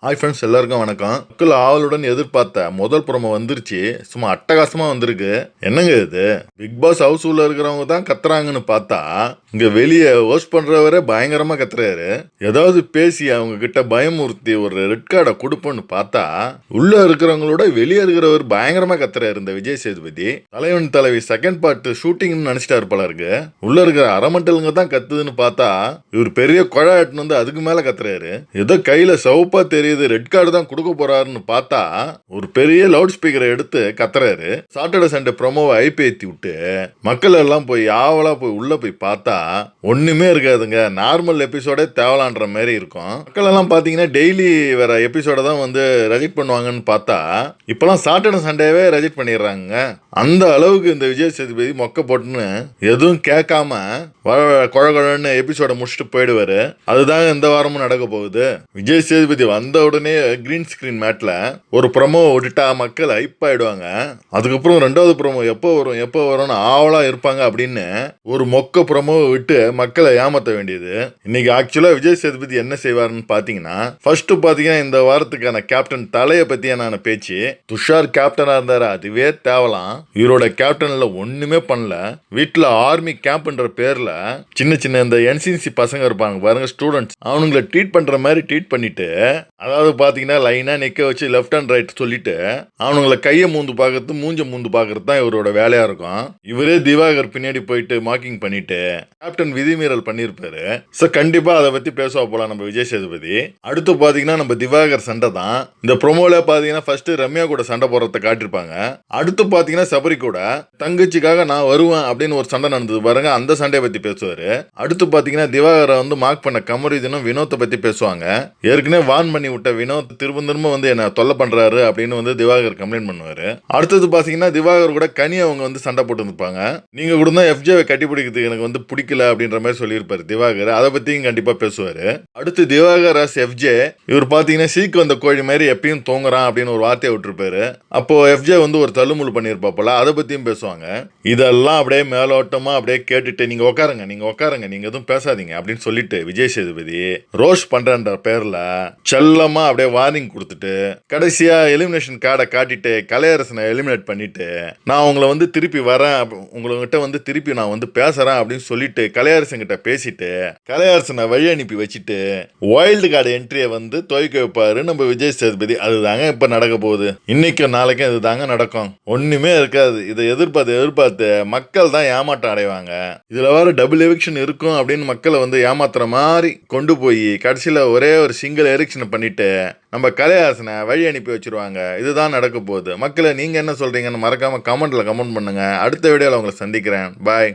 Hi friends, எல்லாருக்கும் வணக்கம். மக்கள் ஆவலுடன் எதிர்பார்த்த முதல் ப்ரோமோ வந்துருச்சு. சும்மா அட்டகாசமா வந்திருக்கு. என்னங்க இது, பிக் பாஸ் ஹவுஸ் உள்ள இருக்கிறவங்க தான் கத்துறாங்கன்னு பார்த்தா இங்க வெளியே ஹோஸ்ட் பண்றவரே பயங்கரமா கத்துறாரு. ஏதாவது பேசி அவங்க கிட்ட பயமுறுத்தி ஒரு ரெட் கார்டை கொடுப்போன்னு பார்த்தா உள்ள இருக்கிறவங்களோட வெளியே இருக்கிறவர் பயங்கரமா கத்துறாரு. இந்த விஜய் சேதுபதி தலைவன் தலைவி செகண்ட் பார்ட் ஷூட்டிங்னு நினைச்சிட்டாரு போல இருக்கு. உள்ள இருக்கிற அரமண்டலுங்க தான் கத்துதுன்னு பார்த்தா இவர் பெரிய குழாட்டுன்னு வந்து அதுக்கு மேல கத்துறாரு. ஏதோ கையில சவுப்பா தெரியுது, ரெட் கார்டு தான் கொடுக்க போறாருன்னு பார்த்தா ஒரு பெரிய லவுட் ஸ்பீக்கரை எடுத்து கத்துறாரு. சாட்டர்டே சண்டே ப்ரோமோவை ஐப்பேத்தி விட்டு மக்கள் எல்லாம் போய் ஆவலா போய் உள்ள போய் பார்த்தா ஒண்ணுமே இருக்காதுங்க. நார்மல் எபிசோடே தேவலான்ற மாதிரி இருக்கும். மக்கள் எல்லாம் பாத்தீங்கன்னா டெய்லி வேற எபிசோட தான் வந்து ரெஜெக்ட் பண்ணுவாங்கன்னு பார்த்தா இப்பெல்லாம் சாட்டர்டே சண்டேவே ரெஜெக்ட் பண்ணிடுறாங்க. அந்த அளவுக்கு இந்த விஜய் சேதுபதி மொக்க போட்டுன்னு எதுவும் கேட்காம குழகுழன்னு எபிசோட முடிச்சுட்டு போயிடுவாரு. அதுதான் இந்த வாரமும் நடக்க போகுது. விஜய் சேதுபதி வந்த உடனே கிரீன் ஸ்கிரீன் மேட்ல ஒரு ப்ரோமோ விட்டுட்டா மக்கள் ஹைப் ஆயிடுவாங்க. அதுக்கப்புறம் ரெண்டாவது ப்ரோமோ எப்போ வரும்னு ஆவலா இருப்பாங்க அப்படின்னு ஒரு மொக்க ப்ரோமோ விட்டு மக்களை ஏமாத்த வேண்டியது. இன்னைக்கு ஆக்சுவலா விஜய் சேதுபதி என்ன செய்வாருன்னு பாத்தீங்கன்னா, ஃபர்ஸ்ட் பாத்தீங்கன்னா இந்த வாரத்துக்கான கேப்டன் தலைய பத்தியான பேச்சு. துஷார் கேப்டனா இருந்தாரு, அதுவே தேவலாம். இவரோட கேப்டன்ல ஒண்ணுமே பண்ணல. வீட்டுல ஆர்மி கேம்ப்ன்ற பேர்ல சின்ன சின்ன இந்த என்சிசி பசங்க இருப்பாங்க பாருங்க, ஸ்டூடெண்ட்ஸ், அவனுங்களை ட்ரீட் பண்ற மாதிரி ட்ரீட் பண்ணிட்டு, அதாவது பாத்தீங்கன்னா லைனா நிக்க வச்சு லெஃப்ட் அண்ட் ரைட் சொல்லிட்டு அவனுங்களை கையை மூந்து பாக்குறது மூஞ்ச மூந்து பாக்குறது தான் இவரோட வேலையா இருக்கும். இவரே திவாகர் பின்னாடி போயிட்டு மார்க்கிங் பண்ணிட்டு கேப்டன் விதிமீறல் பண்ணிருப்பாரு. சோ கண்டிப்பா அதை பத்தி பேசுவா போலாம் நம்ம விஜய் சேதுபதி. அடுத்து பாத்தீங்கன்னா நம்ம திவாகர் சண்டை தான். இந்த ப்ரோமோல பாத்தீங்கன்னா ஃபர்ஸ்ட் ரம்யா கூட சண்டை போடுறத காட்டிருப்பாங்க. அடுத்து பாத்தீங்கன்னா சபரி கூட தங்கச்சிக்காக நான் வருவேன் அப்படின்னு ஒரு சண்டை நடந்தது பாருங்க, அந்த சண்டையை பத்தி பேசுவாரு. அடுத்து பாத்தீங்கன்னா திவாகரை வந்து மார்க் பண்ண கமருதீனும் வினோத்தை பத்தி பேசுவாங்க. ஏற்கனவே வான் பண்ணி விட்ட வினோத் திரும்ப வந்து என்ன தொல்லை பண்றாரு அப்படின்னு வந்து திவாகர் கம்ப்ளைண்ட் பண்ணுவாரு. அடுத்தது பாத்தீங்கன்னா திவாகர் கூட கனி அவங்க வந்து சண்டை போட்டு இருப்பாங்க. நீங்க கூட தான் எஃப்ஜேவை கட்டி பிடிக்கிறதுக்கு எனக்கு வந்து பிடிக்கல அப்படின்ற மாதிரி சொல்லியிருப்பாரு திவாகர். அதை பத்தியும் கண்டிப்பா பேசுவாரு. அடுத்து திவாகர் ஆஸ் எஃப்ஜே, இவர் பாத்தீங்கன்னா சீக்கு வந்த கோழி மாதிரி எப்பயும் தூங்குறான் அப்படின்னு ஒரு வார்த்தையை விட்டுருப்பாரு. அப்போ எஃப்ஜே வந்து ஒரு தள்ளுமுள் பண்ணியிருப்பாப்பல, அதை பத்தியும் பேசுவாங்க. இதெல்லாம் அப்படியே மேலோட்டமா அப்படியே கேட்டுட்டு நீங்க உட்காருங்க நீங்க எதுவும் பேசாதீங்க அப்படின்னு சொல்லிட்டு விஜய் சேதுபதி ரோஷ் பண்றன்ற பேர்ல செல்லமா அப்படியே வார்னிங் கொடுத்துட்டு கடைசியா எலிமினேஷன் கார்டை காட்டிட்டு கலையரசனை எலிமினேட் பண்ணிட்டு நான் உங்களை வந்து திருப்பி வரேன், உங்ககிட்ட வந்து திருப்பி நான் வந்து பேசுறேன் அப்படின்னு சொல்லிட்டு கலையரசன் கிட்ட பேசிட்டு கலையரசனை வழி அனுப்பி வச்சுட்டு வைல்டு கார்டு என்ட்ரியை வந்து துவைக்க வைப்பாரு நம்ம விஜய் சேதுபதி. அதுதாங்க இப்ப நடக்க போகுது. இன்னைக்கும் நாளைக்கும் இது தாங்க நடக்கும். ஒண்ணுமே இருக்காது. இதை எதிர்பார்த்து மக்கள் தான் ஏமாற்றம் அடைவாங்க. இதுல வேற டபுள் எவிக்ஷன் இருக்கும் அப்படின்னு மக்களை வந்து ஏமாத்துற மாதிரி கொண்டு போய் கடைசியில ஒரே ஒரு சிங்கிள் எரிக்ஷன் பண்ணிட்டு நம்ம கலையாசனை வழி அனுப்பி வச்சிருவாங்க. இதுதான் நடக்க போகுது. மக்களை நீங்க என்ன சொல்றீங்கன்னு மறக்காம கமெண்ட் பண்ணுங்க. அடுத்த வீடியோல உங்களை சந்திக்கிறேன். பாய்.